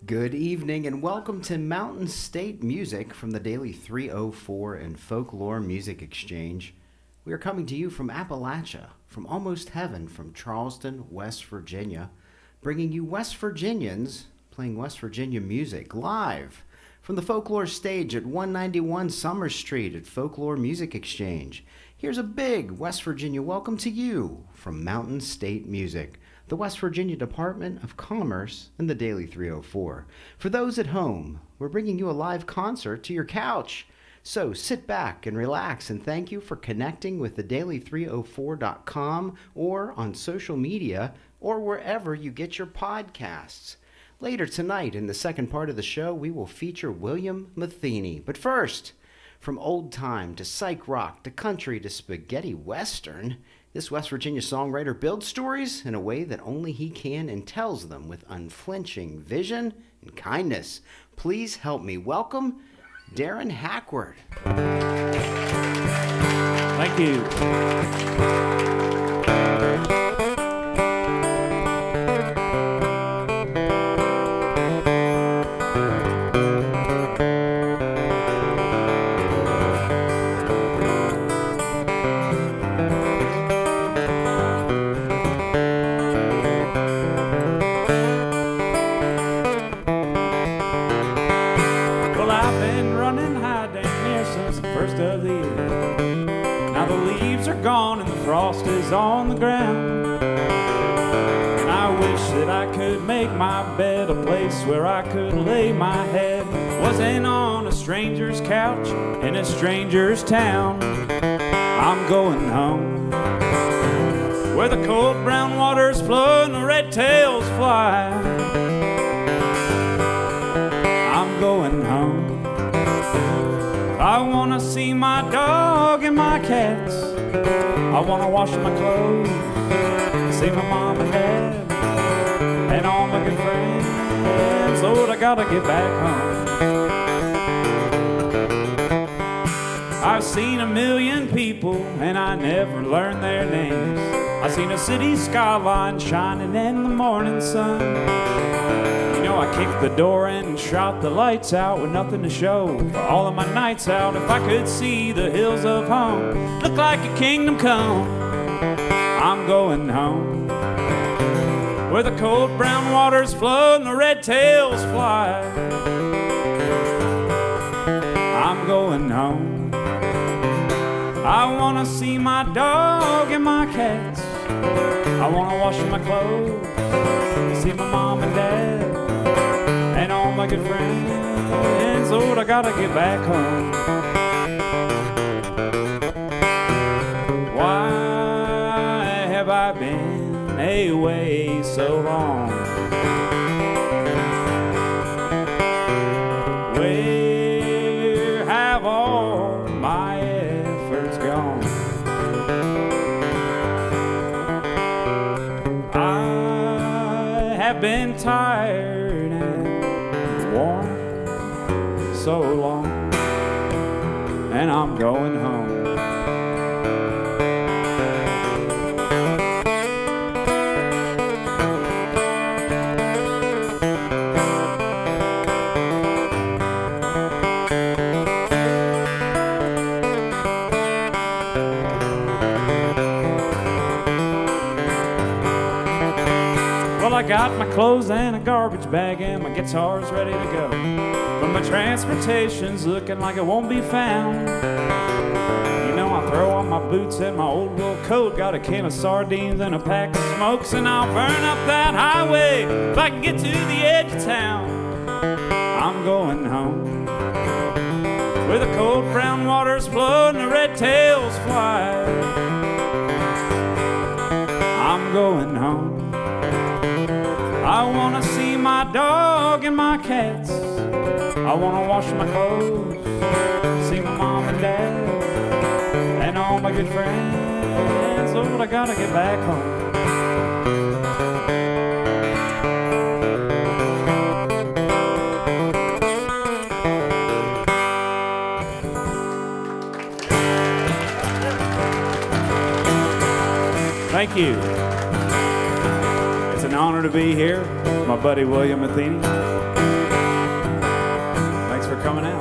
Good evening and welcome to Mountain State Music from the Daily 304 and Folklore Music Exchange. We are coming to you from Appalachia, from almost heaven, from Charleston, West Virginia, bringing you West Virginians playing West Virginia music live from the Folklore Stage at 191 Summer Street at Folklore Music Exchange. Here's a big West Virginia welcome to you from Mountain State Music, the West Virginia Department of Commerce, and the Daily 304. For those at home, we're bringing you a live concert to your couch. So sit back and relax, and thank you for connecting with thedaily304.com or on social media or wherever you get your podcasts. Later tonight, in the second part of the show, we will feature William Matheny. But first, from old time to psych rock to country to spaghetti western, this West Virginia songwriter builds stories in a way that only he can and tells them with unflinching vision and kindness. Please help me welcome Darrin Hacquard. Thank you. Gone and the frost is on the ground, and I wish that I could make my bed a place where I could lay my head. Wasn't on a stranger's couch in a stranger's town. I'm going home where the cold brown waters flow and the red tails fly. I'm going home. I wanna see my dog and my cats. I wanna wash my clothes, see my mom and dad, and all my good friends. Lord, I gotta get back home. I've seen a million people and I never learned their names. I've seen a city skyline shining in the morning sun. You know, I kicked the door in and shot the lights out with nothing to show for all of my nights out. If I could see the hills of home, look like a kingdom come. I'm going home where the cold brown waters flow and the red tails fly. I'm going home. I wanna see my dog and my cats. I wanna wash my clothes, see my mom and dad, and all my good friends. Lord, I gotta get back home. Why have I been away so long? Where have all my efforts gone? I have been tired and worn so long, and I'm going home. Well, I got my clothes and a garbage bag and my guitar's ready to go, but my transportation's looking like it won't be found. You know, I throw on my boots and my old wool coat, got a can of sardines and a pack of smokes, and I'll burn up that highway if I can get to the edge of town. I'm going home where the cold brown waters flow and the red tails fly. I'm going home. I wanna see my dog and my cats. I wanna wash my clothes, see my mom and dad, and all my good friends. Lord, I gotta get back home. Thank you. It's an honor to be here with my buddy William Matheny. for coming out.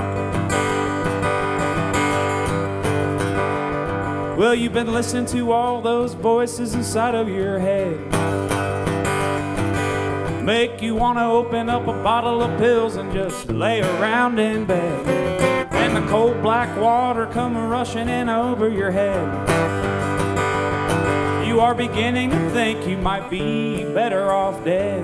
Well, you've been listening to all those voices inside of your head. Make you want to open up a bottle of pills and just lay around in bed. And the cold black water come rushing in over your head. You are beginning to think you might be better off dead.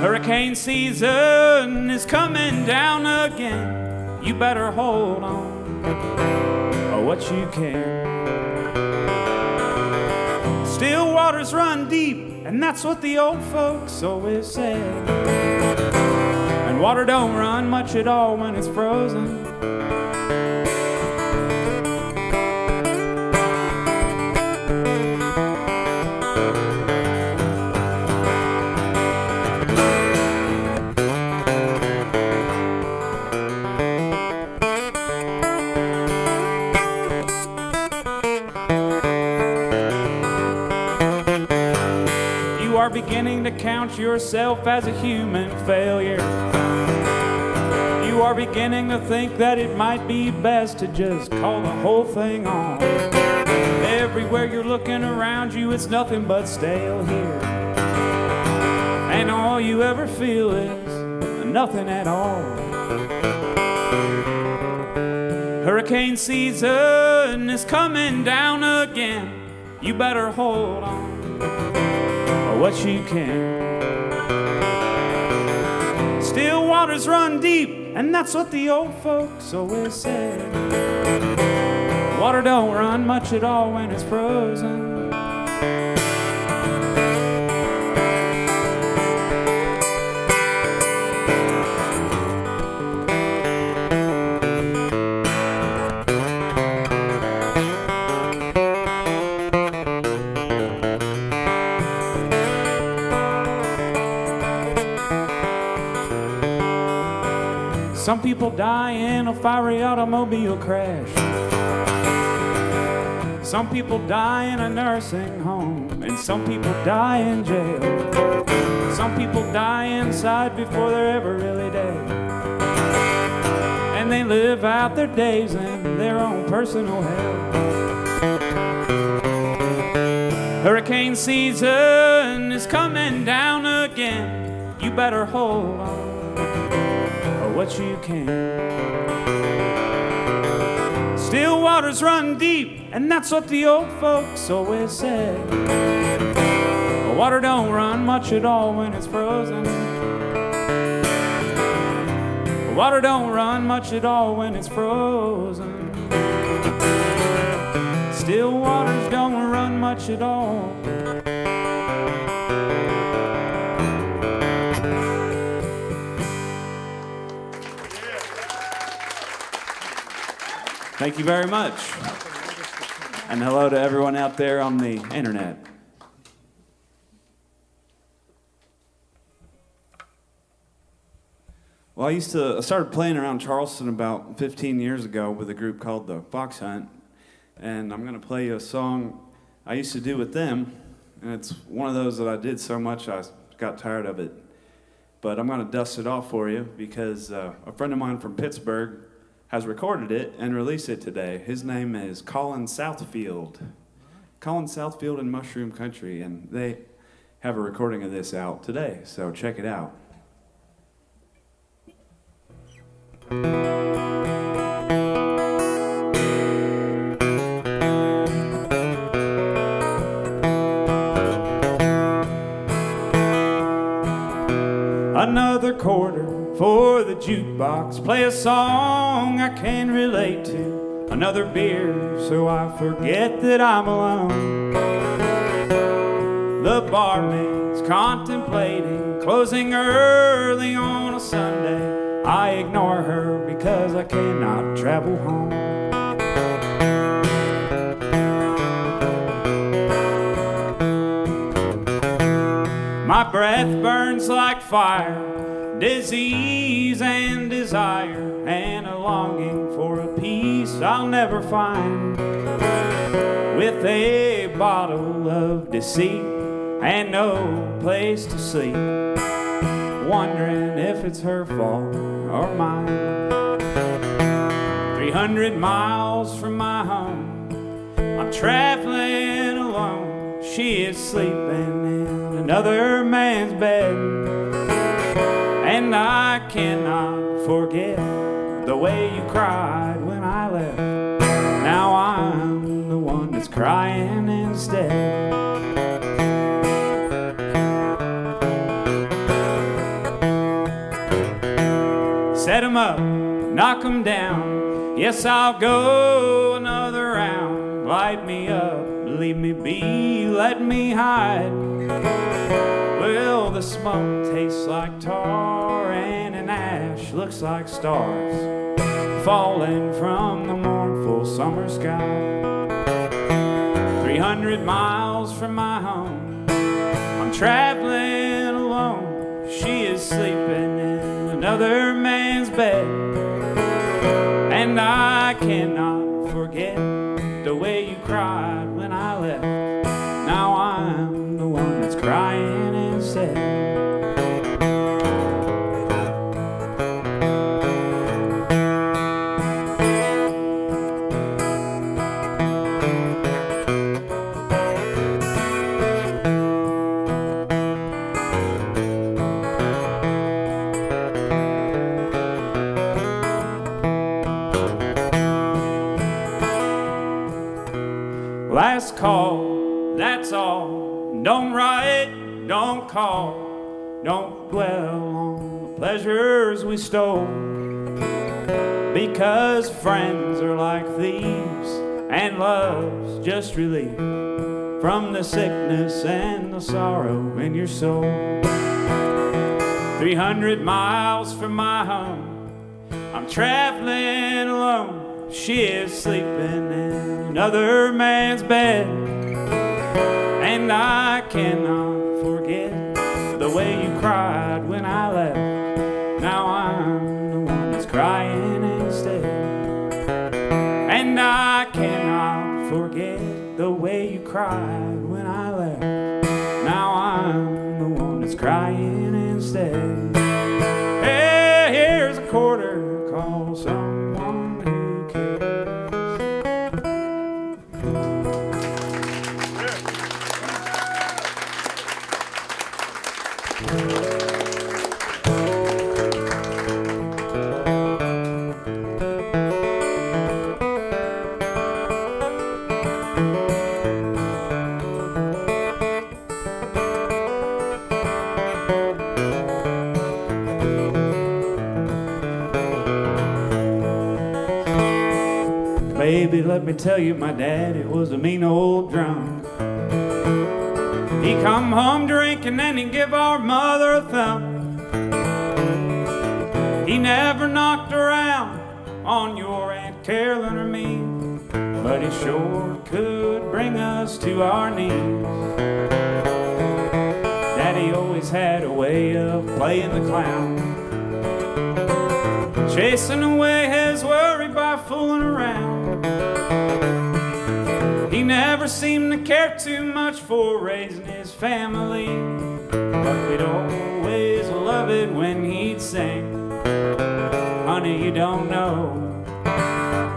Hurricane season is coming down again. You better hold on what you can. Still waters run deep, and that's what the old folks always said. And water don't run much at all when it's frozen. Are beginning to count yourself as a human failure. You are beginning to think that it might be best to just call the whole thing off. Everywhere you're looking around you, it's nothing but stale here. And all you ever feel is nothing at all. Hurricane season is coming down again. You better hold on what you can. Still waters run deep, and that's what the old folks always said. Water don't run much at all when it's frozen. Some people die in a fiery automobile crash. Some people die in a nursing home, and some people die in jail. Some people die inside before they're ever really dead. And they live out their days in their own personal hell. Hurricane season is coming down again. You better hold on what you can. Still waters run deep, and that's what the old folks always said. Water don't run much at all when it's frozen. Water don't run much at all when it's frozen. Still waters don't run much at all. Thank you very much. And hello to everyone out there on the internet. Well, I started playing around Charleston about 15 years ago with a group called the Fox Hunt. And I'm going to play you a song I used to do with them. And it's one of those that I did so much I got tired of it. But I'm going to dust it off for you because a friend of mine from Pittsburgh has recorded it and released it today. His name is Colin Southfield. Colin Southfield in Mushroom Country, and they have a recording of this out today, so check it out. Another quarter for the jukebox, play a song I can relate to. Another beer so I forget that I'm alone. The barmaid's contemplating closing early on a Sunday. I ignore her because I cannot travel home. My breath burns like fire, disease and desire, and a longing for a peace I'll never find. With a bottle of deceit and no place to sleep, wondering if it's her fault or mine. 300 miles from my home, I'm traveling alone. She is sleeping in another man's bed, and I cannot forget the way you cried when I left. Now I'm the one that's crying instead. Set 'em up, knock 'em down. Yes, I'll go another round. Light me up, leave me be, let me hide. Well, the smoke tastes like tar, and an ash looks like stars falling from the mournful summer sky. 300 miles from my home, I'm traveling alone. She is sleeping in another man's bed, and I cannot forget the way you cried when I left. Now I'm the one that's crying instead. Last call, that's all. Don't write, don't call, don't dwell on the pleasures we stole. Because friends are like thieves, and love's just relief from the sickness and the sorrow in your soul. 300 miles from my home, I'm traveling alone. She is sleeping in another man's bed, and I cannot forget the way you cried when I left. Now I'm the one that's crying instead, and I cannot forget the way you cried when I left. Now I'm the one that's crying instead. Hey, here's a quarter, call someone who cares. Baby, let me tell you, my daddy was a mean old drunk. He come home drinking and he'd give our mother a thump. He never knocked around on your Aunt Carolyn or me, but he sure could bring us to our knees. Daddy always had a way of playing the clown, chasing away his worry by fooling around. He never seemed to care too much for raising his family, but we'd always love it when he'd sing. Honey, you don't know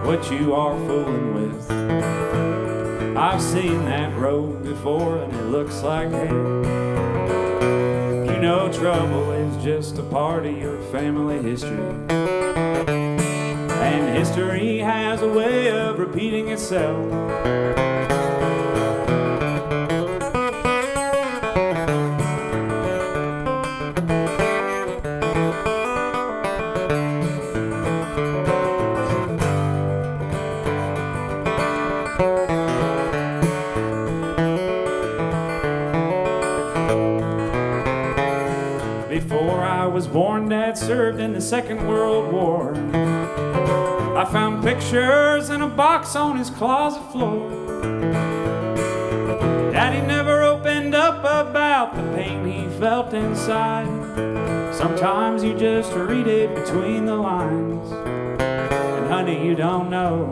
what you are fooling with. I've seen that road before and it looks like hell. You know trouble is just a part of your family history, and history has a way of repeating itself. Before I was born, Dad served in the Second World War. I found pictures in a box on his closet floor. Daddy never opened up about the pain he felt inside. Sometimes you just read it between the lines. And honey, you don't know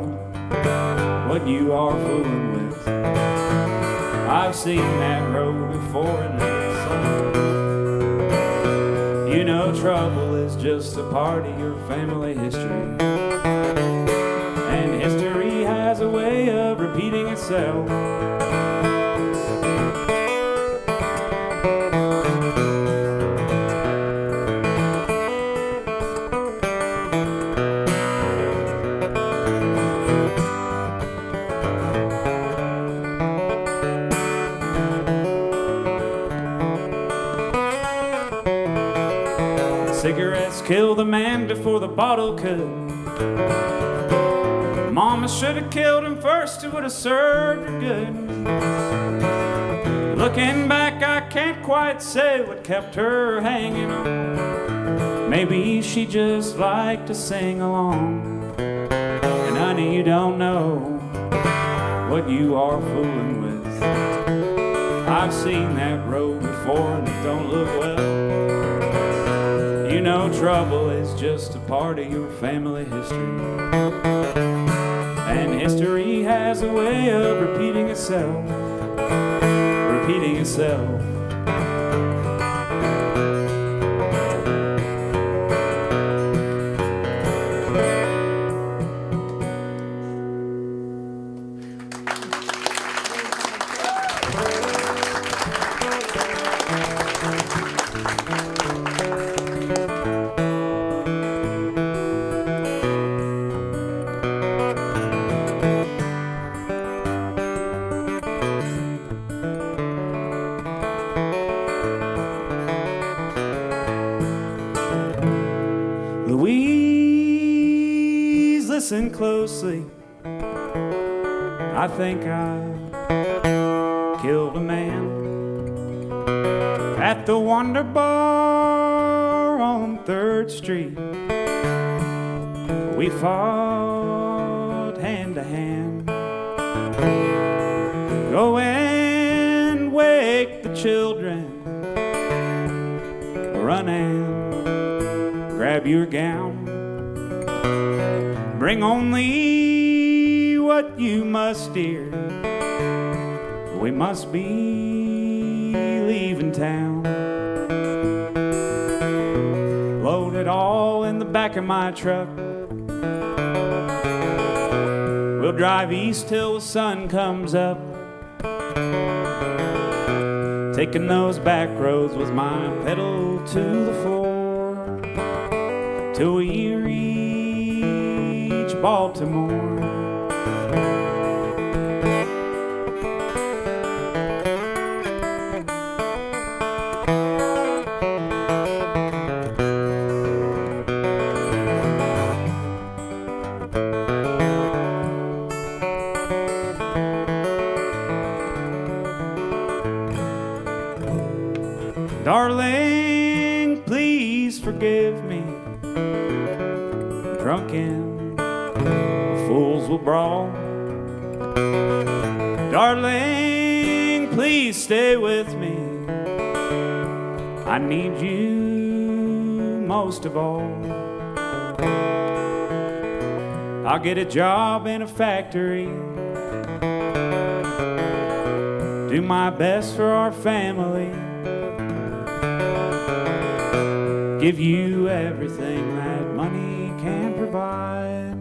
what you are fooling with. I've seen that road before and it's You know trouble is just a part of your family history. And history has a way of repeating itself. Cigarettes killed the man before the bottle could. Mama should have killed him first, it would have served her good. Looking back, I can't quite say what kept her hanging on. Maybe she just liked to sing along. And honey, you don't know what you are fooling with. I've seen that road before and it don't look well. You know trouble is just a part of your family history. And history has a way of repeating itself. Repeating itself. Louise, listen closely. I think I killed a man at the Wonder Bar on 3rd Street. We fought hand to hand. Go and wake the children. Run and grab your gown. Bring only what you must, dear. We must be leaving town. Load it all in the back of my truck. We'll drive east till the sun comes up. Taking those back roads with my pedal to the floor till we reach Baltimore. Darling, please forgive me. Drunken fools will brawl. Darling, please stay with me. I need you most of all. I'll get a job in a factory. Do my best for our family. Give you everything that money can provide.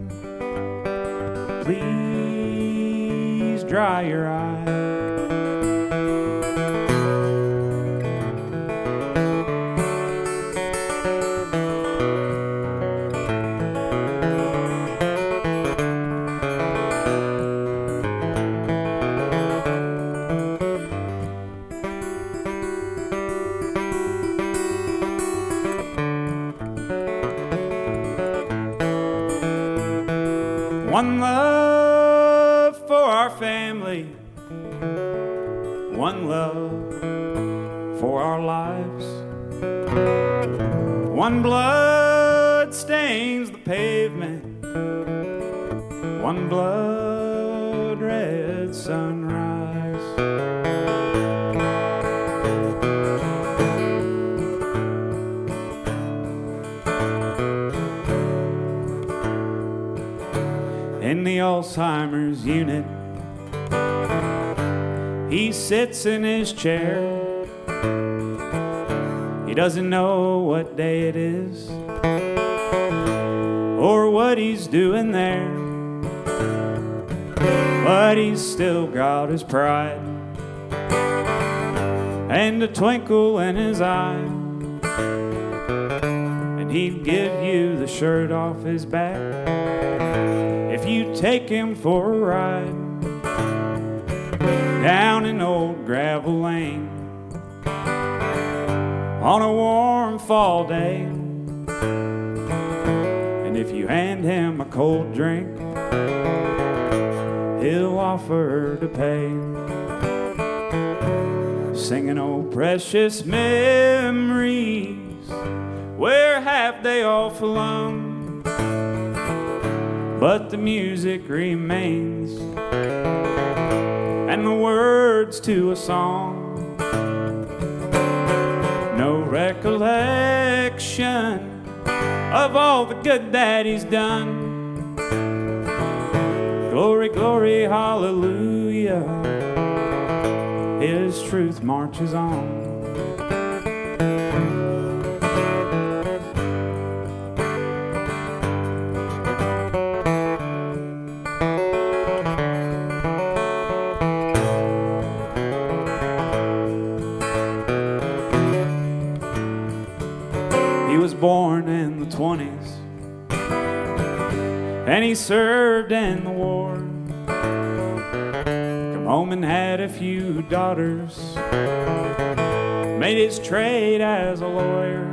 Please dry your eyes. One love for our family, one love for our lives. One blood stains the pavement, one blood red sunrise. In the Alzheimer's unit, he sits in his chair. He doesn't know what day it is or what he's doing there, but he's still got his pride and a twinkle in his eye, and he'd give you the shirt off his back if you take him for a ride down an old gravel lane on a warm fall day. And if you hand him a cold drink, he'll offer to pay, singing, "Oh, precious memories, where have they all flown?" But the music remains, and the words to a song. No recollection of all the good that he's done. Glory, glory, hallelujah, his truth marches on. He was born in the 20s, and he served in the war. Come home and had a few daughters, made his trade as a lawyer.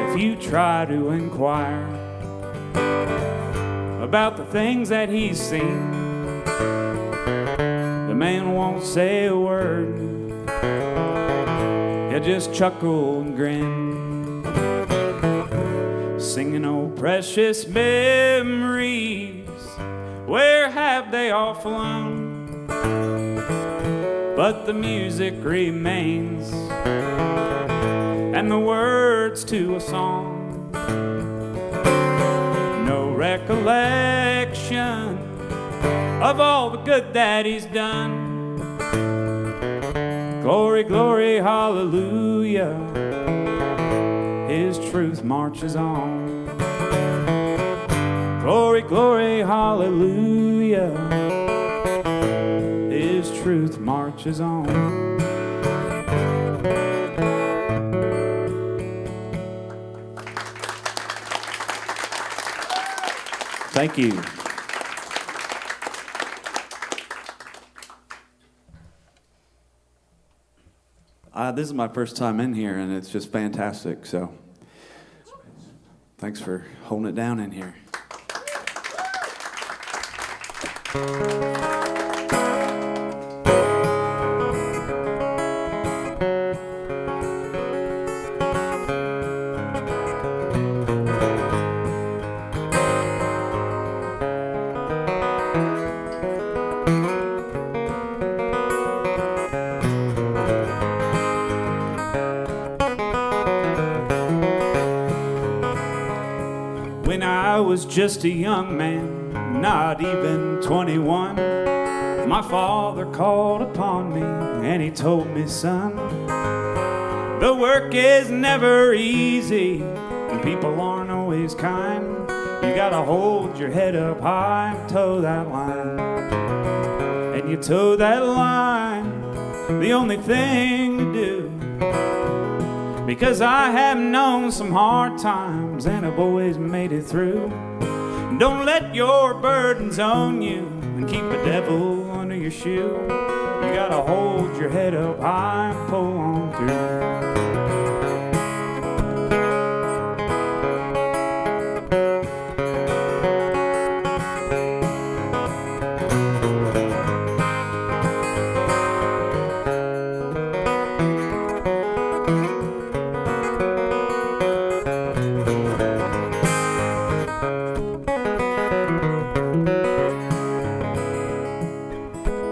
If you try to inquire about the things that he's seen, the man won't say a word. He'll just chuckle and grin, singing, "Oh, precious memories, where have they all flown?" But the music remains, and the words to a song. No recollection of all the good that he's done. Glory, glory, hallelujah, his truth marches on. Glory, glory, hallelujah, his truth marches on. Thank you. This is my first time in here, and it's just fantastic, so thanks for holding it down in here. When I was just a young man, not even 21, my father called upon me and he told me, "Son, the work is never easy and people aren't always kind. You gotta hold your head up high and toe that line. And you toe that line, the only thing to do, because I have known some hard times and I've always made it through. Don't let your burdens own you and keep the devil under your shoe. You gotta hold your head up high and pull on through."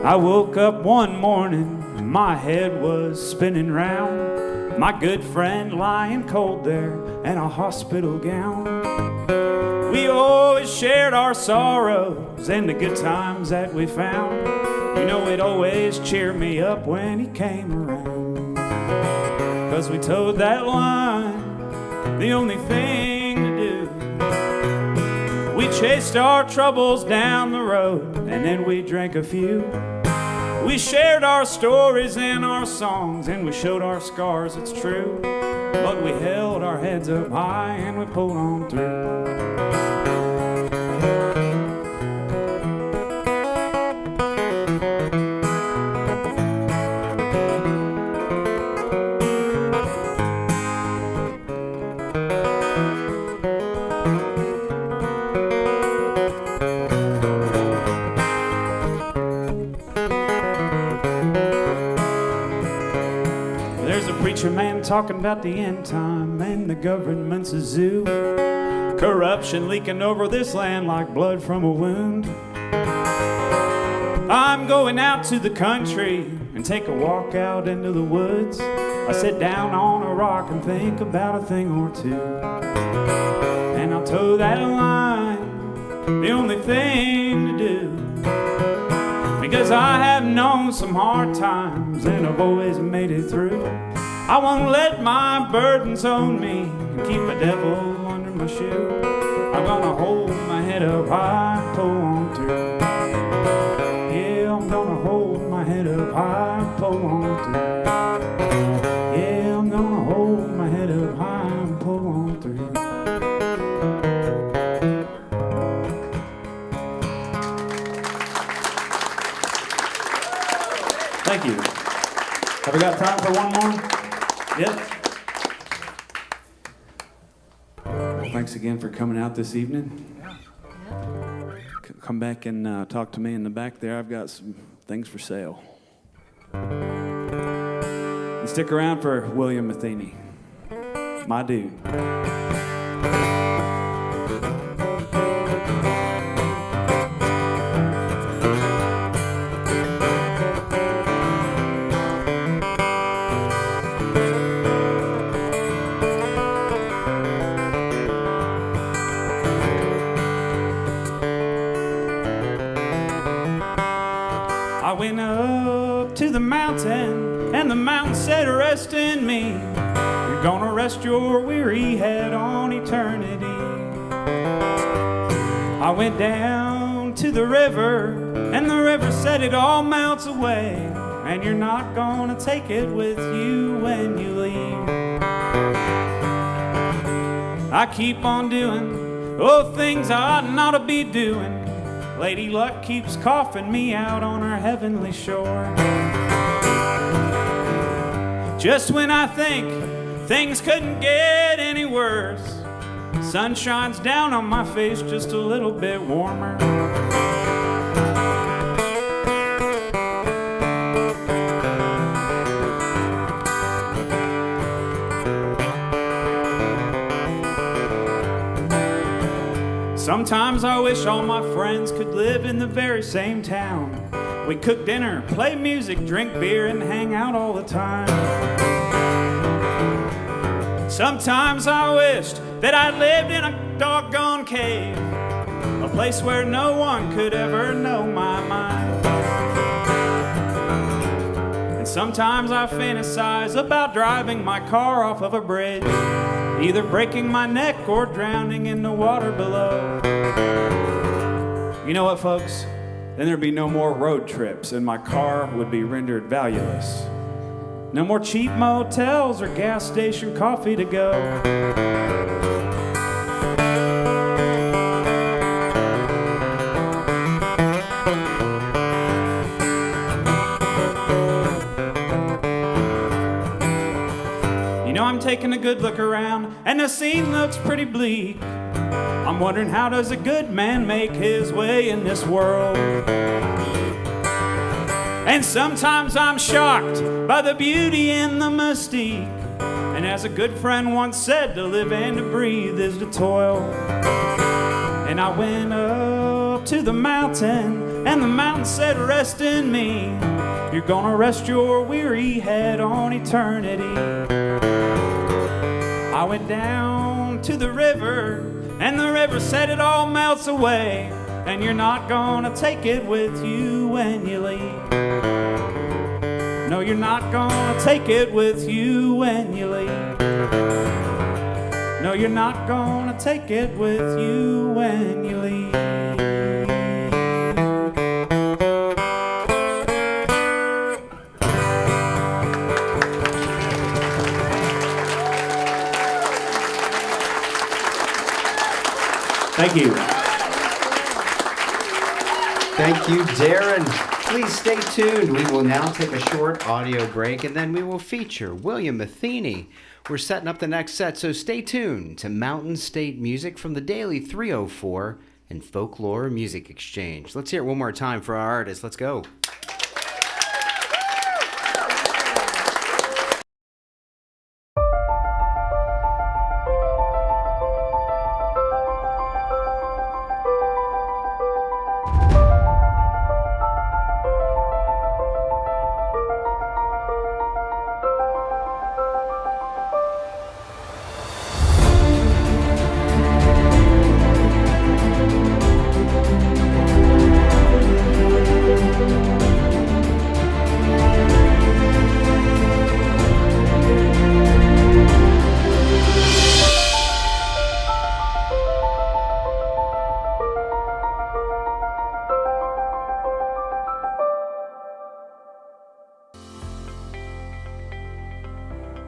I woke up one morning, my head was spinning round. My good friend lying cold there in a hospital gown. We always shared our sorrows and the good times that we found. You know, it always cheered me up when he came around. 'cause we towed that line, the only thing to do. We chased our troubles down the road, and then we drank a few. We shared our stories and our songs, and we showed our scars, it's true. But we held our heads up high and we pulled on through. Man talking about the end time and the government's a zoo. Corruption leaking over this land like blood from a wound. I'm going out to the country and take a walk out into the woods. I sit down on a rock and think about a thing or two. And I'll toe that line, the only thing to do. Because I have known some hard times and I've always made it through. I won't let my burdens own me and keep a devil under my shoe. I'm gonna hold my head up high and pull on through. Yeah, I'm gonna hold my head up high and pull on through. Yeah, I'm gonna hold my head up high and pull on through. Thank you. Have we got time for one more? Yep. Well, thanks again for coming out this evening. Come back and talk to me in the back there. I've got some things for sale. And stick around for William Matheny, my dude. I went up to the mountain, and the mountain said, rest in me. You're gonna rest your weary head on eternity. I went down to the river, and the river said it all melts away, and you're not gonna take it with you when you leave. I keep on doing, things I ought not to be doing. Lady Luck keeps coughing me out on her heavenly shore. Just when I think things couldn't get any worse, sun shines down on my face just a little bit warmer. Sometimes I wish all my friends could live in the very same town. We cook dinner, play music, drink beer, and hang out all the time. Sometimes I wished that I lived in a doggone cave, a place where no one could ever know my mind. And sometimes I fantasize about driving my car off of a bridge, either breaking my neck or drowning in the water below. You know what, folks? Then there'd be no more road trips and my car would be rendered valueless. No more cheap motels or gas station coffee to go. You know, I'm taking a good look around and the scene looks pretty bleak. I'm wondering, how does a good man make his way in this world? And sometimes I'm shocked by the beauty and the mystique. And as a good friend once said, to live and to breathe is to toil. And I went up to the mountain, and the mountain said, rest in me. You're gonna rest your weary head on eternity. I went down to the river, and the river said it all melts away, and you're not gonna take it with you when you leave. No, you're not gonna take it with you when you leave. No, you're not gonna take it with you when you leave. Thank you. Thank you, Darrin. Please stay tuned. We will now take a short audio break, and then we will feature William Matheny. We're setting up the next set, so stay tuned to Mountain State Music from the Daily 304 and Folklore Music Exchange. Let's hear it one more time for our artists. Let's go.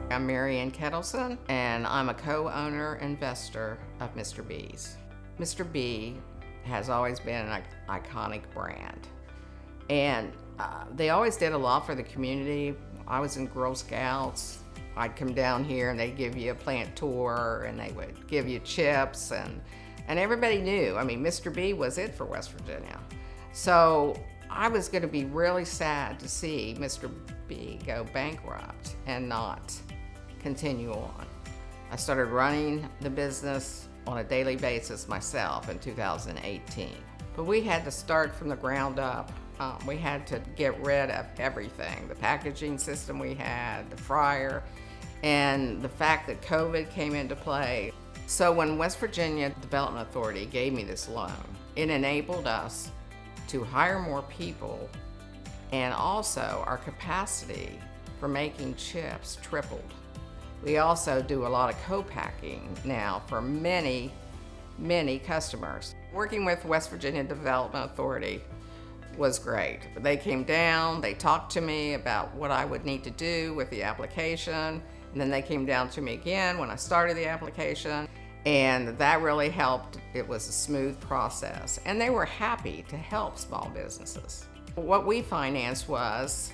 I'm Marianne Kettleson, and I'm a co-owner investor of Mr. B's. Mr. B has always been an iconic brand, and they always did a lot for the community. I was in Girl Scouts. I'd come down here and they'd give you a plant tour, and they would give you chips, and everybody knew. I mean, Mr. B was it for West Virginia. So I was going to be really sad to see Mr. B go bankrupt and not continue on. I started running the business on a daily basis myself in 2018. But we had to start from the ground up. We had to get rid of everything, the packaging system we had, the fryer, and the fact that COVID came into play. So when West Virginia Development Authority gave me this loan, it enabled us to hire more people, and also our capacity for making chips tripled. We also do a lot of co-packing now for many, many customers. Working with West Virginia Development Authority was great. They came down, they talked to me about what I would need to do with the application, and then they came down to me again when I started the application, and that really helped. It was a smooth process, and they were happy to help small businesses. What we financed was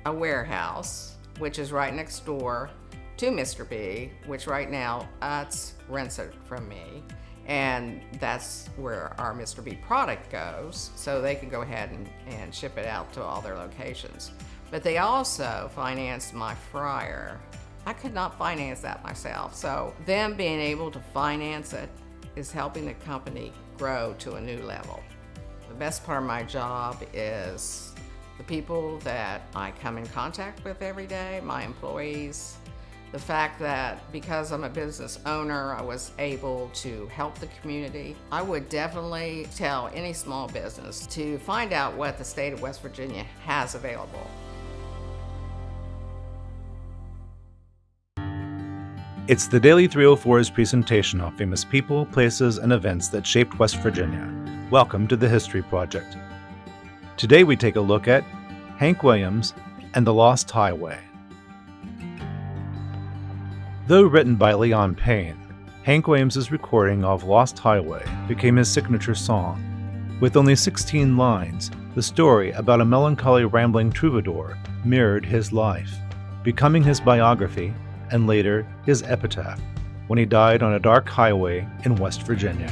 a warehouse, which is right next door to Mr. B, which right now Utz rents it from me, and that's where our Mr. B product goes, so they can go ahead and ship it out to all their locations. But they also financed my fryer. I could not finance that myself, so them being able to finance it is helping the company grow to a new level. The best part of my job is the people that I come in contact with every day, my employees. The fact that because I'm a business owner, I was able to help the community. I would definitely tell any small business to find out what the state of West Virginia has available. It's the Daily 304's presentation of famous people, places, and events that shaped West Virginia. Welcome to the History Project. Today we take a look at Hank Williams and the Lost Highway. Though written by Leon Payne, Hank Williams' recording of Lost Highway became his signature song. With only 16 lines, the story about a melancholy rambling troubadour mirrored his life, becoming his biography and later his epitaph when he died on a dark highway in West Virginia.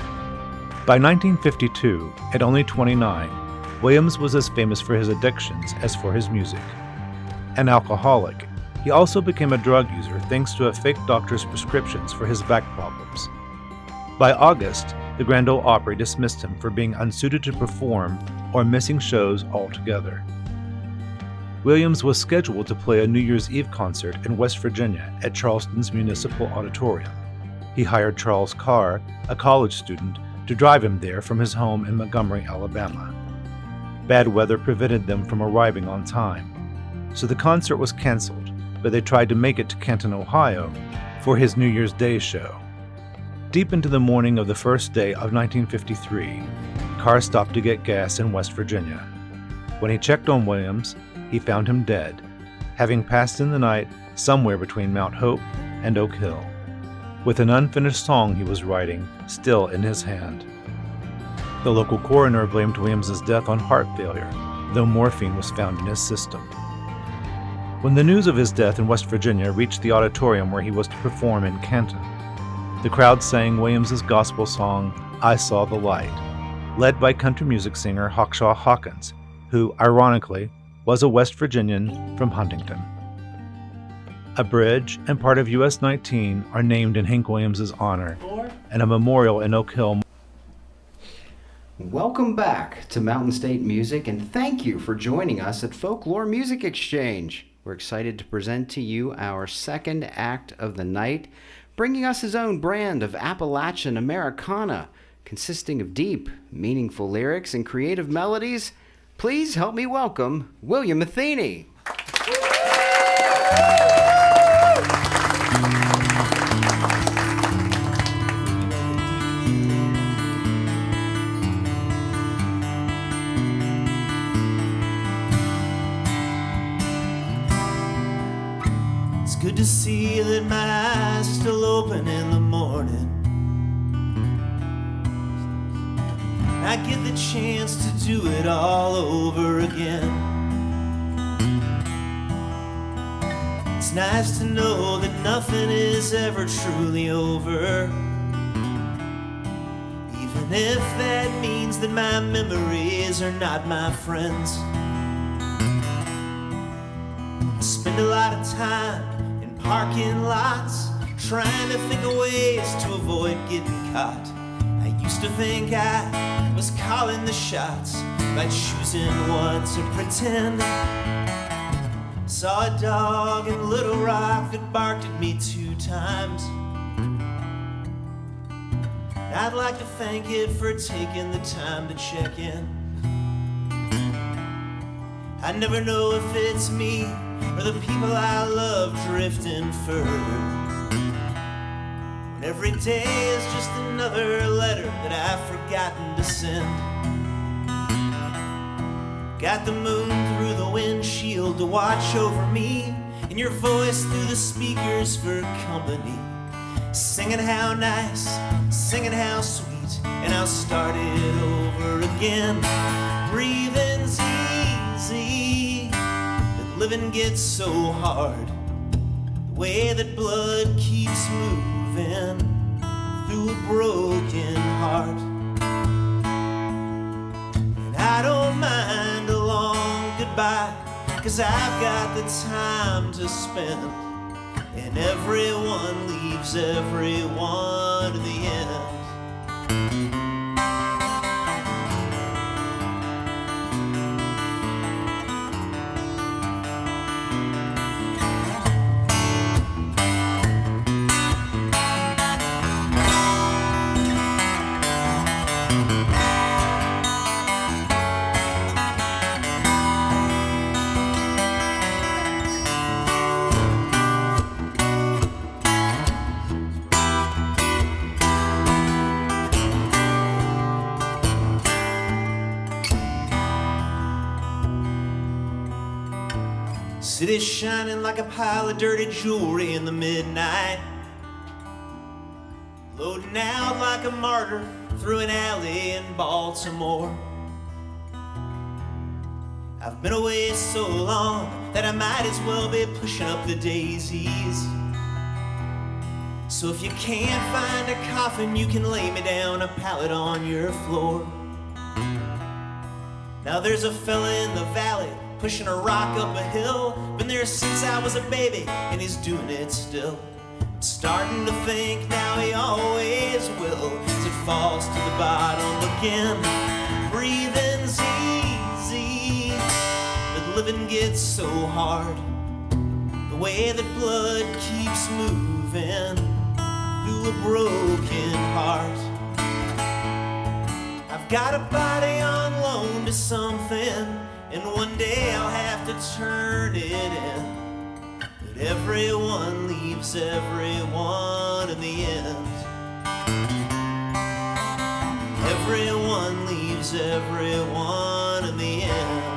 By 1952, at only 29, Williams was as famous for his addictions as for his music. An alcoholic, he also became a drug user thanks to a fake doctor's prescriptions for his back problems. By August, the Grand Ole Opry dismissed him for being unsuited to perform or missing shows altogether. Williams was scheduled to play a New Year's Eve concert in West Virginia at Charleston's Municipal Auditorium. He hired Charles Carr, a college student, to drive him there from his home in Montgomery, Alabama. Bad weather prevented them from arriving on time. so the concert was canceled, but they tried to make it to Canton, Ohio, for his New Year's Day show. Deep into the morning of the first day of 1953, Carr stopped to get gas in West Virginia. When he checked on Williams, he found him dead, having passed in the night somewhere between Mount Hope and Oak Hill, with an unfinished song he was writing still in his hand. The local coroner blamed Williams's death on heart failure, though morphine was found in his system. When the news of his death in West Virginia reached the auditorium where he was to perform in Canton, the crowd sang Williams's gospel song, "I Saw the Light," led by country music singer Hawkshaw Hawkins, who, ironically, was a West Virginian from Huntington. A bridge and part of US 19 are named in Hank Williams's honor, and a memorial in Oak Hill. Welcome back to Mountain State Music, and thank you for joining us at Folklore Music Exchange. We're excited to present to you our second act of the night, bringing us his own brand of Appalachian Americana, consisting of deep, meaningful lyrics and creative melodies. Please help me welcome William Matheny. Good to see that my eyes still open in the morning. I get the chance to do it all over again. It's nice to know that nothing is ever truly over, even if that means that my memories are not my friends. I spend a lot of time parking lots, trying to think of ways to avoid getting caught. I used to think I was calling the shots by choosing what to pretend. Saw a dog in Little Rock that barked at me 2 times. I'd like to thank it for taking the time to check in. I never know if it's me or the people I love drifting further. And every day is just another letter that I've forgotten to send. Got the moon through the windshield to watch over me, and your voice through the speakers for company. Singing how nice, singing how sweet, and I'll start it over again. Breathing's easy, living gets so hard, the way that blood keeps moving through a broken heart. And I don't mind a long goodbye, 'cause I've got the time to spend, and everyone leaves everyone to the end. City's shining like a pile of dirty jewelry in the midnight, loading out like a martyr through an alley in Baltimore. I've been away so long that I might as well be pushing up the daisies. So if you can't find a coffin, you can lay me down a pallet on your floor. Now there's a fella in the valley pushing a rock up a hill. Been there since I was a baby, and he's doing it still. I'm starting to think now he always will, as it falls to the bottom again. Breathing's easy, but living gets so hard, the way that blood keeps moving through a broken heart. I've got a body on loan to something and one day I'll have to turn it in. But everyone leaves everyone in the end. Everyone leaves everyone in the end.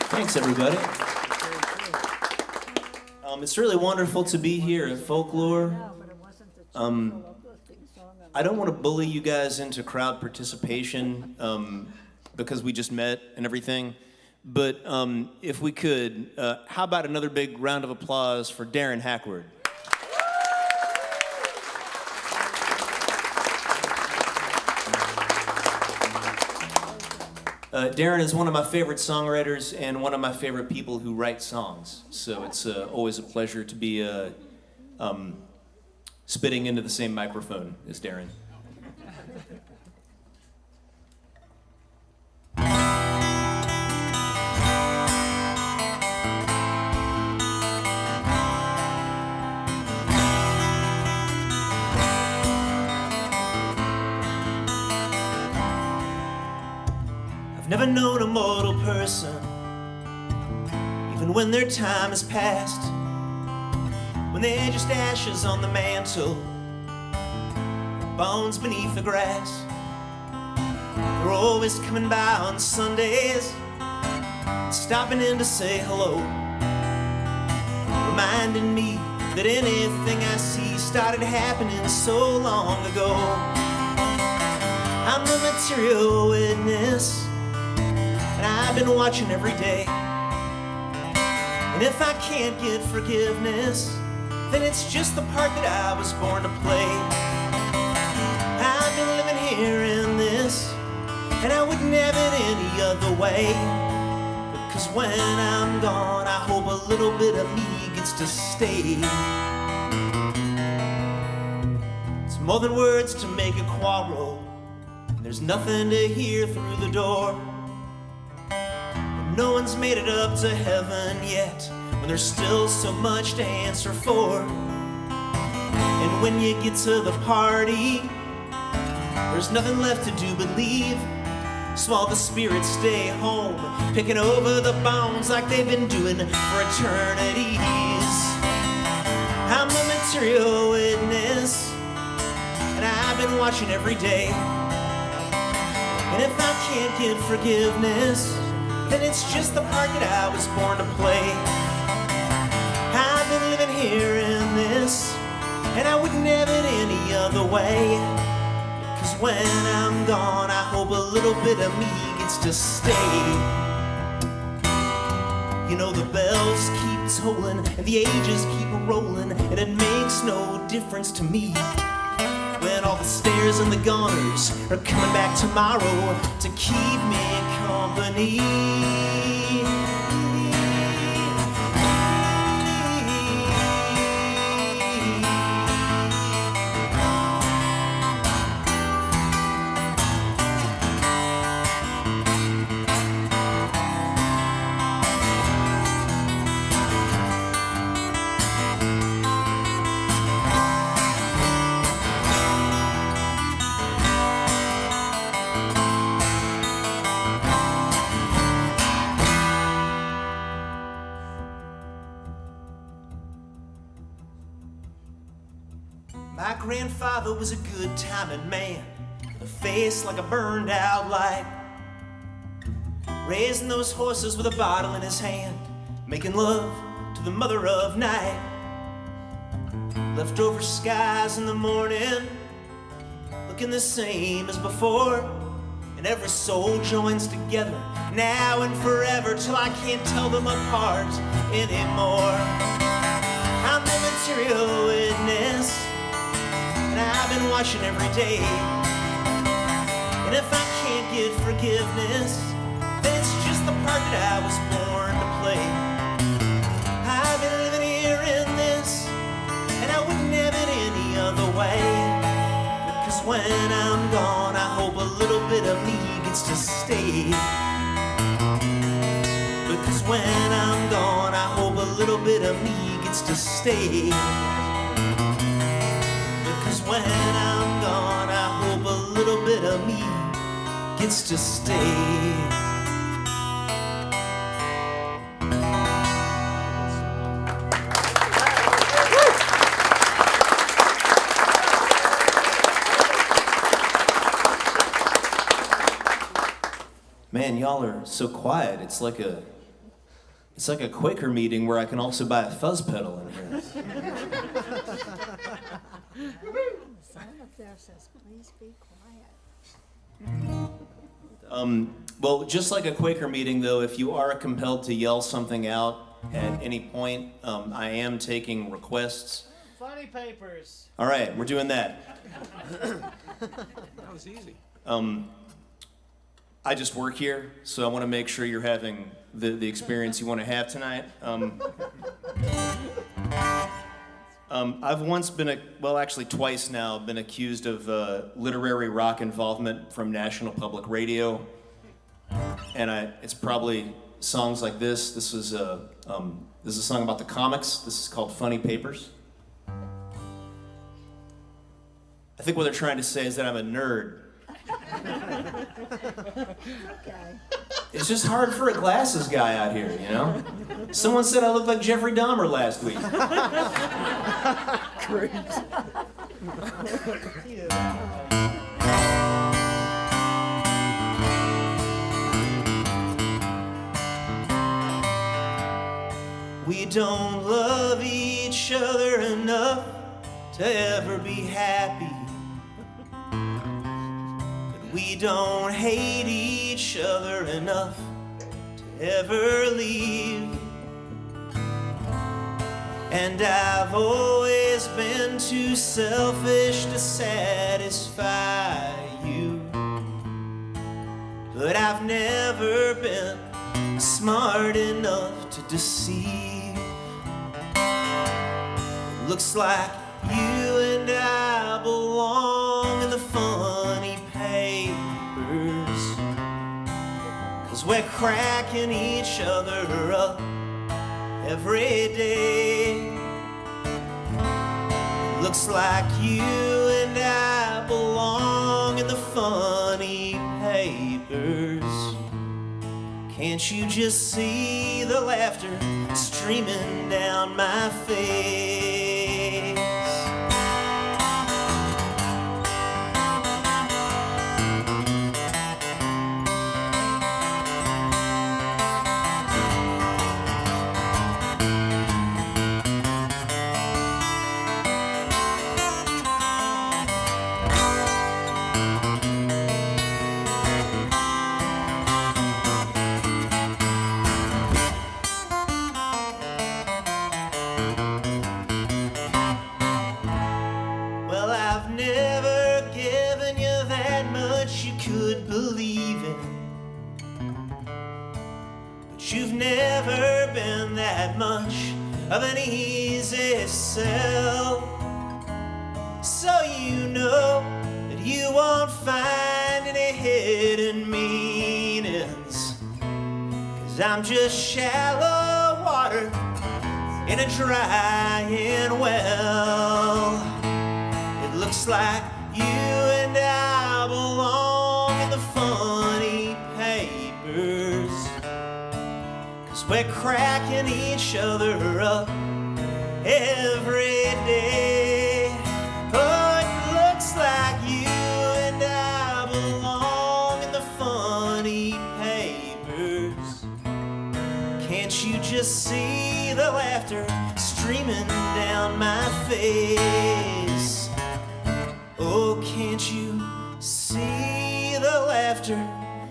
Thanks, everybody. It's really wonderful to be here at Folklore. I don't want to bully you guys into crowd participation because we just met and everything, but if we could, how about another big round of applause for Darrin Hacquard? Darrin is one of my favorite songwriters and one of my favorite people who write songs. So it's always a pleasure to be spitting into the same microphone as Darrin. I've never known a mortal person, even when their time has passed, when they're just ashes on the mantle, bones beneath the grass. They're always coming by on Sundays, stopping in to say hello, reminding me that anything I see started happening so long ago. I'm the material witness, and I've been watching every day. And if I can't get forgiveness, then it's just the part that I was born to play. I've been living here in this, and I wouldn't have it any other way. Because when I'm gone, I hope a little bit of me gets to stay. It's more than words to make a quarrel, and there's nothing to hear through the door. No one's made it up to heaven yet, when there's still so much to answer for. And when you get to the party, there's nothing left to do but leave. So all the spirits stay home, picking over the bones like they've been doing for eternities. I'm a material witness, and I've been watching every day. And if I can't get forgiveness, then it's just the part that I was born to play. I've been living here in this, and I wouldn't have it any other way. Because when I'm gone, I hope a little bit of me gets to stay. You know the bells keep tolling, and the ages keep rolling, and it makes no difference to me when all the stairs and the goners are coming back tomorrow to keep me company. My grandfather was a good-timing man, with a face like a burned-out light, raising those horses with a bottle in his hand, making love to the mother of night. Leftover skies in the morning, looking the same as before, and every soul joins together now and forever till I can't tell them apart anymore. I'm the material witness, and I've been watching every day. And if I can't get forgiveness, then it's just the part that I was born to play. I've been living here in this, and I wouldn't have it any other way. Because when I'm gone, I hope a little bit of me gets to stay. when I'm gone, I hope a little bit of me gets to stay. Because when I'm gone, I hope a little bit of me gets to stay. Man, y'all are so quiet. It's like a Quaker meeting where I can also buy a fuzz pedal in here. Sign up there says, please be quiet. Well, just like a Quaker meeting, though, if you are compelled to yell something out at any point, I am taking requests. Funny papers. All right, we're doing that. That was easy. I just work here, so I want to make sure you're having the experience you want to have tonight. I've once been, actually twice now, been accused of literary rock involvement from National Public Radio. And it's probably songs like this. This is a song about the comics. This is called Funny Papers. I think what they're trying to say is that I'm a nerd. Okay. It's just hard for a glasses guy out here, you know? Someone said I looked like Jeffrey Dahmer last week. Great. We don't love each other enough to ever be happy. We don't hate each other enough to ever leave. And I've always been too selfish to satisfy you. But I've never been smart enough to deceive. It looks like you and I belong in the funny papers, 'cause we're cracking each other up every day. It looks like you and I belong in the funny papers. Can't you just see the laughter streaming down my face? You've never been that much of an easy sell, so you know that you won't find any hidden meanings, 'cause I'm just shallow water in a drying well. It looks like you and I belong in the funny papers, we're cracking each other up every day. Oh, it looks like you and I belong in the funny papers. Can't you just see the laughter streaming down my face? Oh, can't you see the laughter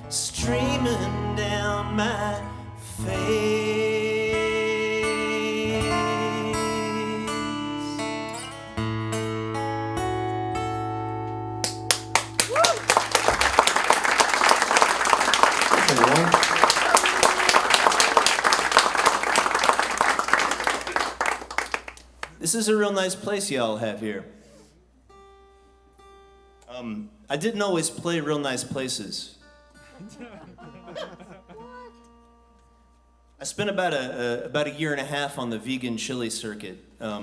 streaming down my face? This is a real nice place y'all have here. I didn't always play real nice places. I spent about a year and a half on the vegan chili circuit. I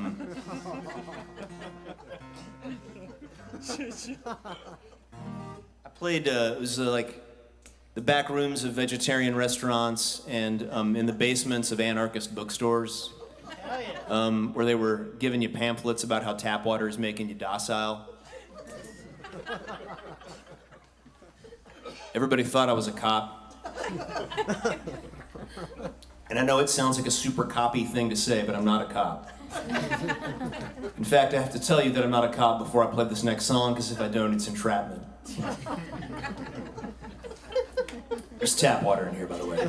played, it was like the back rooms of vegetarian restaurants and in the basements of anarchist bookstores, where they were giving you pamphlets about how tap water is making you docile. Everybody thought I was a cop. And I know it sounds like a super coppy thing to say, but I'm not a cop. In fact, I have to tell you that I'm not a cop before I play this next song, because if I don't, it's entrapment. There's tap water in here, by the way.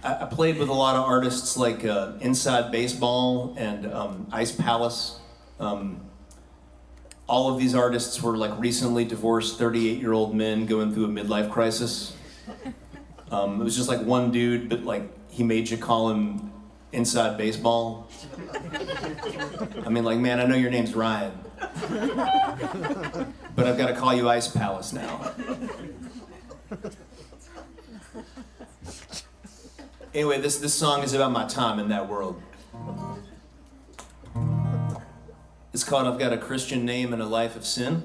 I played with a lot of artists like Inside Baseball and Ice Palace. All of these artists were like recently divorced 38-year-old men going through a midlife crisis. It was just like one dude, but like he made you call him Inside Baseball. I mean, like, man, I know your name's Ryan, but I've got to call you Ice Palace now. Anyway, this song is about my time in that world. It's called I've Got a Christian Name and a Life of Sin.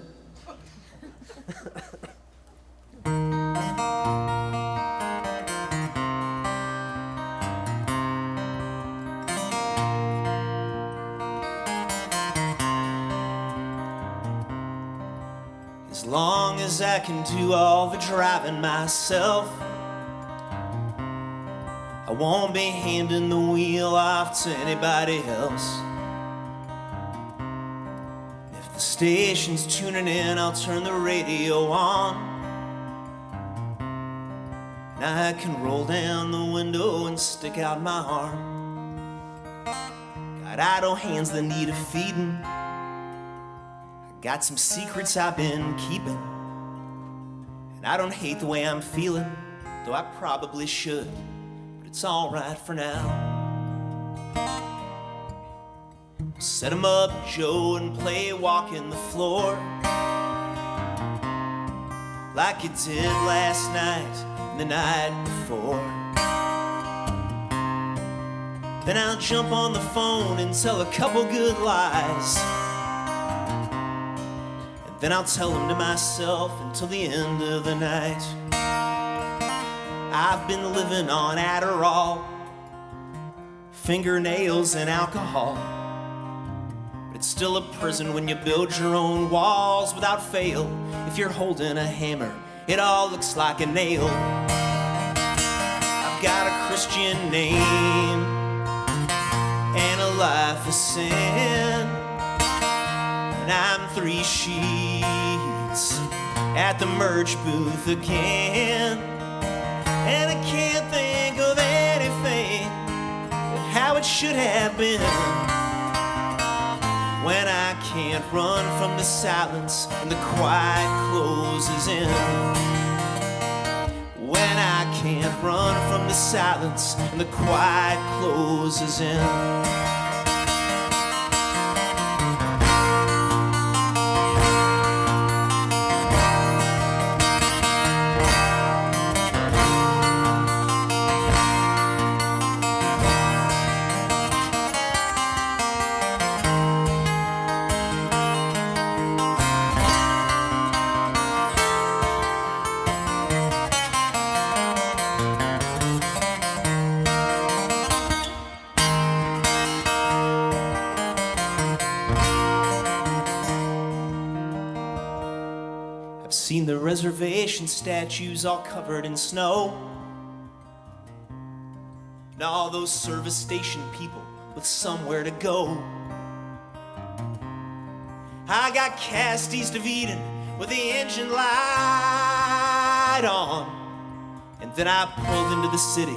As long as I can do all the driving myself, I won't be handing the wheel off to anybody else. If the station's tuning in, I'll turn the radio on, and I can roll down the window and stick out my arm. Got idle hands that need a feeding. Got some secrets I've been keeping, and I don't hate the way I'm feeling, though I probably should, but it's alright for now. Set 'em up, Joe, and play walking the floor like you did last night and the night before. Then I'll jump on the phone and tell a couple good lies. Then I'll tell them to myself until the end of the night. I've been living on Adderall, fingernails, and alcohol. But it's still a prison when you build your own walls without fail. If you're holding a hammer, it all looks like a nail. I've got a Christian name and a life of sin. And I'm 3 sheets at the merch booth again. And I can't think of anything but how it should have been. When I can't run from the silence and the quiet closes in. When I can't run from the silence and the quiet closes in. Seen the reservation statues all covered in snow, and all those service station people with somewhere to go. I got cast east of Eden with the engine light on, and then I pulled into the city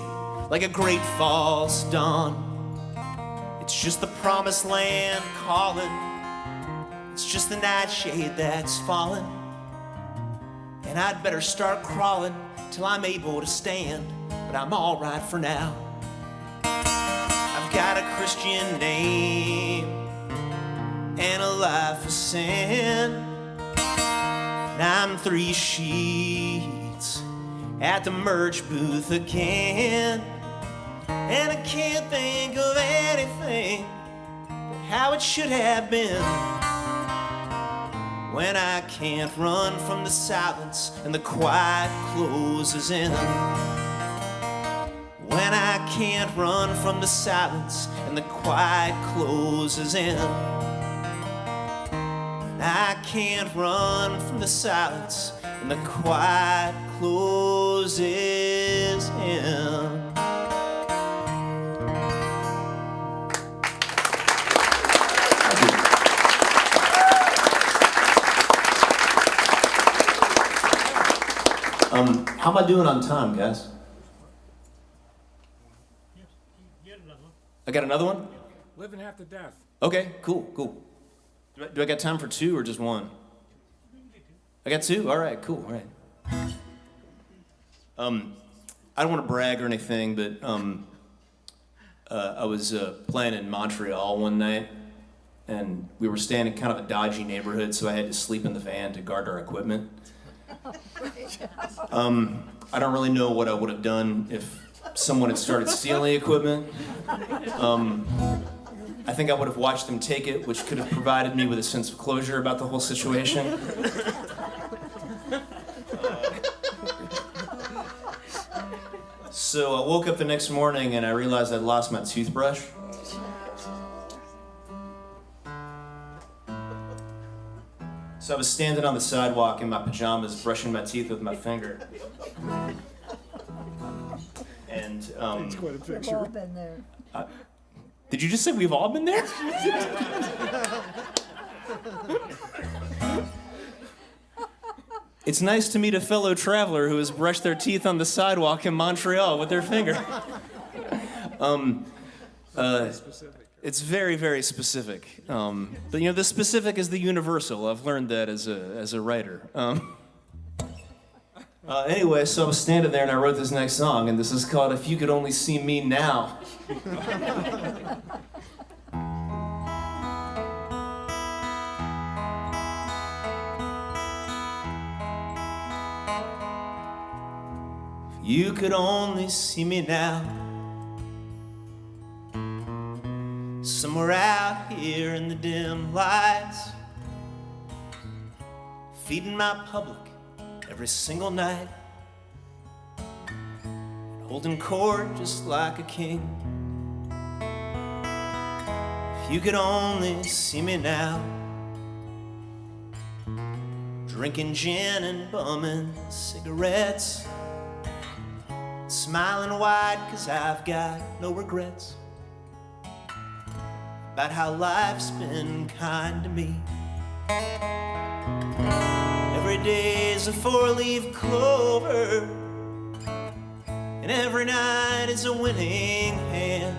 like a great false dawn. It's just the promised land calling, it's just the nightshade that's falling. And I'd better start crawling till I'm able to stand, but I'm all right for now. I've got a Christian name and a life of sin. And I'm 3 sheets at the merch booth again. And I can't think of anything but how it should have been. When I can't run from the silence and the quiet closes in. When I can't run from the silence and the quiet closes in. I can't run from the silence and the quiet closes in. How am I doing on time, guys? I got another one? Living half to death. Okay, cool. Do I got time for two or just one? I got two? All right, cool, all right. I don't want to brag or anything, but I was playing in Montreal one night, and we were staying in kind of a dodgy neighborhood, so I had to sleep in the van to guard our equipment. I don't really know what I would have done if someone had started stealing equipment. I think I would have watched them take it, which could have provided me with a sense of closure about the whole situation. So I woke up the next morning and I realized I'd lost my toothbrush. So I was standing on the sidewalk in my pajamas, brushing my teeth with my finger. And We've all been there. did you just say we've all been there? It's nice to meet a fellow traveler who has brushed their teeth on the sidewalk in Montreal with their finger. It's very, very specific. But the specific is the universal. I've learned that as a writer. Anyway, so I was standing there and I wrote this next song, and this is called If You Could Only See Me Now. If you could only see me now, somewhere out here in the dim lights, feeding my public every single night, holding court just like a king. If you could only see me now, drinking gin and bumming cigarettes, smiling wide 'cause I've got no regrets about how life's been kind to me. Every day's a four-leaf clover, and every night is a winning hand.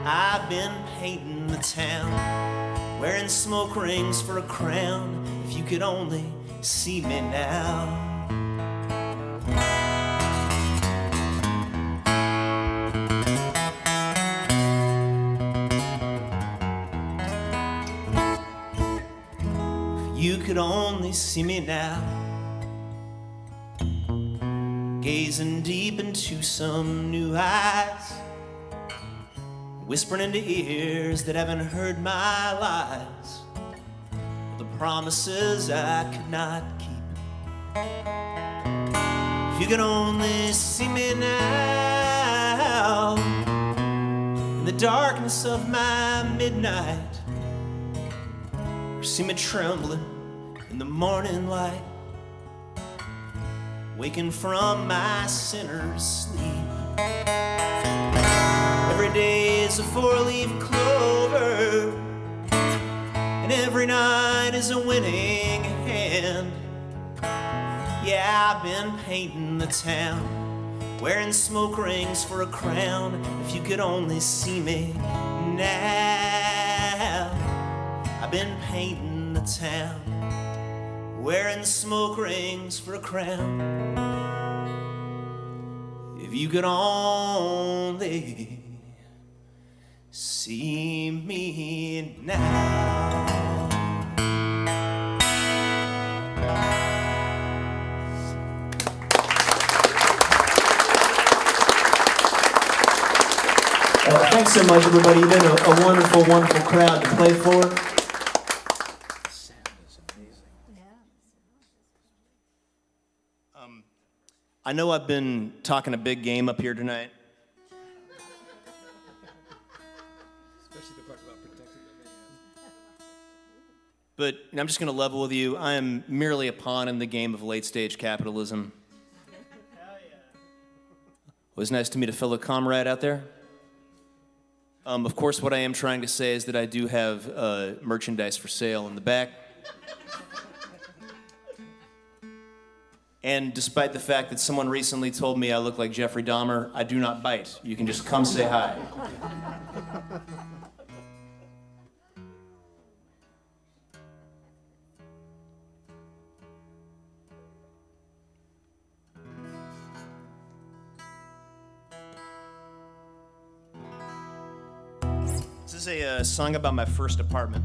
I've been painting the town, wearing smoke rings for a crown. If you could only see me now. You could only see me now, gazing deep into some new eyes, whispering into ears that haven't heard my lies, the promises I could not keep. If you could only see me now, in the darkness of my midnight, or see me trembling in the morning light, waking from my sinner's sleep. Every day is a four-leaf clover, and every night is a winning hand. Yeah, I've been painting the town, wearing smoke rings for a crown. If you could only see me now, I've been painting the town, wearing smoke rings for a crown. If you could only see me now. Thanks so much, everybody. You've been a wonderful, wonderful crowd to play for. I know I've been talking a big game up here tonight. Especially the part about protecting the man. But I'm just going to level with you. I am merely a pawn in the game of late-stage capitalism. Hell yeah. It was nice to meet a fellow comrade out there. Of course, what I am trying to say is that I do have merchandise for sale in the back. And despite the fact that someone recently told me I look like Jeffrey Dahmer, I do not bite. You can just come say hi. This is a song about my first apartment.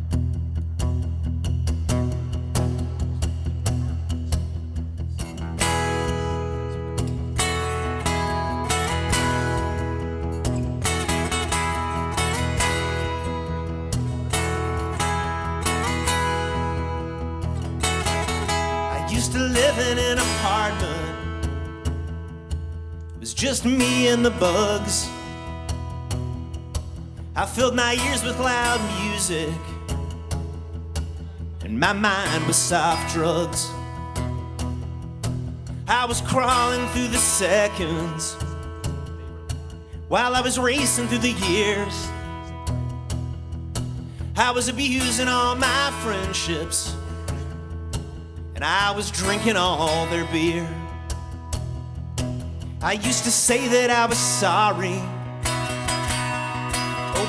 I used to live in an apartment. It was just me and the bugs. I filled my ears with loud music, and my mind was soft drugs. I was crawling through the seconds while I was racing through the years. I was abusing all my friendships, and I was drinking all their beer. I used to say that I was sorry,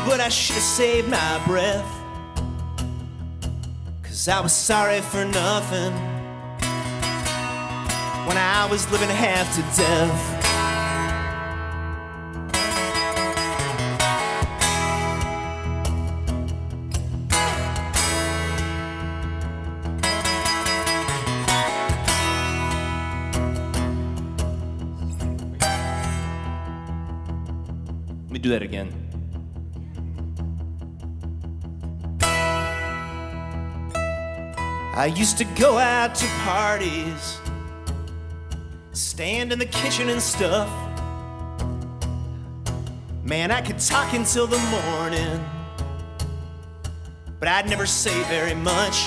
but I should have saved my breath, 'cause I was sorry for nothing when I was living half to death. Let me do that again. I used to go out to parties, stand in the kitchen and stuff. Man, I could talk until the morning, but I'd never say very much.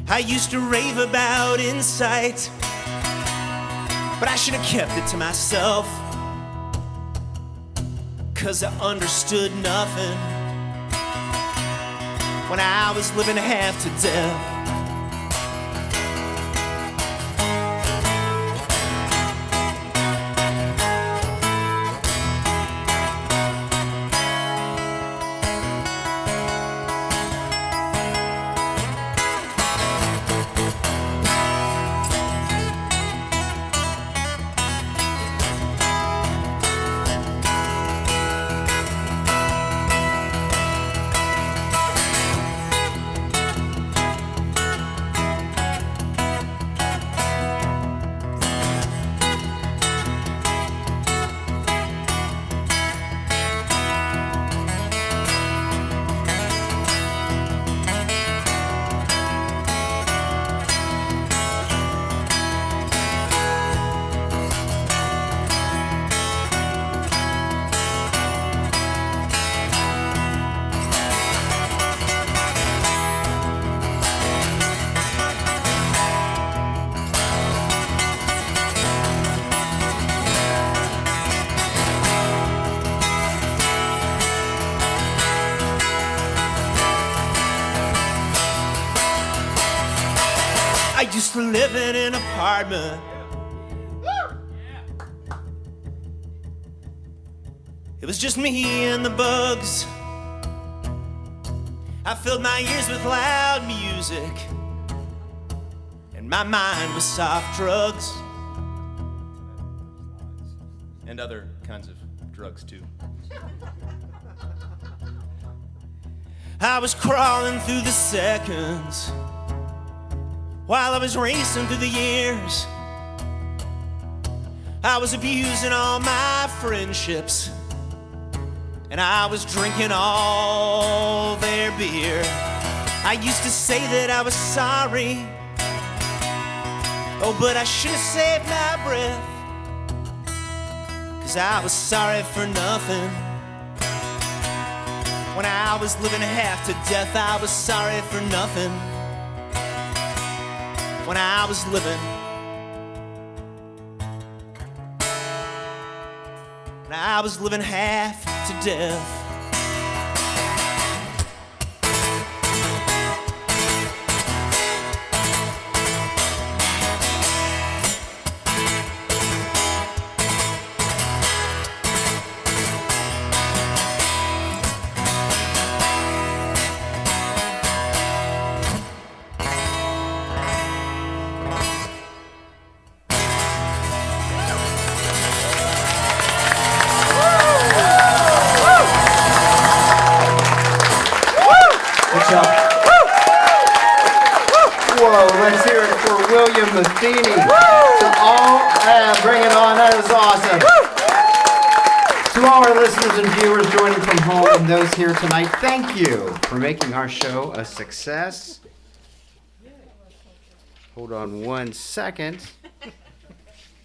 I used to rave about insight, but I should have kept it to myself, 'cause I understood nothing when I was living half to death. I used to live in an apartment. It was just me and the bugs. I filled my ears with loud music, and my mind was soft drugs. And other kinds of drugs, too. I was crawling through the seconds while I was racing through the years. I was abusing all my friendships, and I was drinking all their beer. I used to say that I was sorry, oh, but I should have saved my breath, 'cause I was sorry for nothing. When I was living half to death, I was sorry for nothing. When I was living, when I was living half to death. Whoa, let's hear it for William Matheny. To all, bring it on, that is awesome. To all our listeners and viewers joining from home and those here tonight, thank you for making our show a success. Hold on one second.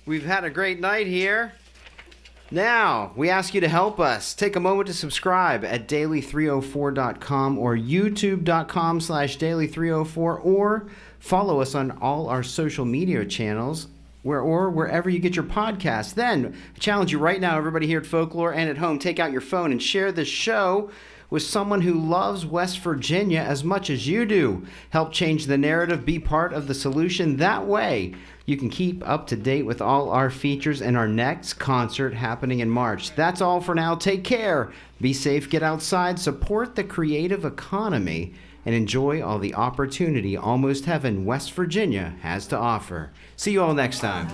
We've had a great night here. Now, we ask you to help us. Take a moment to subscribe at daily304.com or youtube.com/daily304, or follow us on all our social media channels or wherever you get your podcasts. Then, I challenge you right now, everybody here at Folklore and at home, take out your phone and share this show with someone who loves West Virginia as much as you do. Help change the narrative. Be part of the solution. That way, you can keep up to date with all our features and our next concert happening in March. That's all for now. Take care. Be safe. Get outside. Support the creative economy and enjoy all the opportunity Almost Heaven, West Virginia has to offer. See you all next time.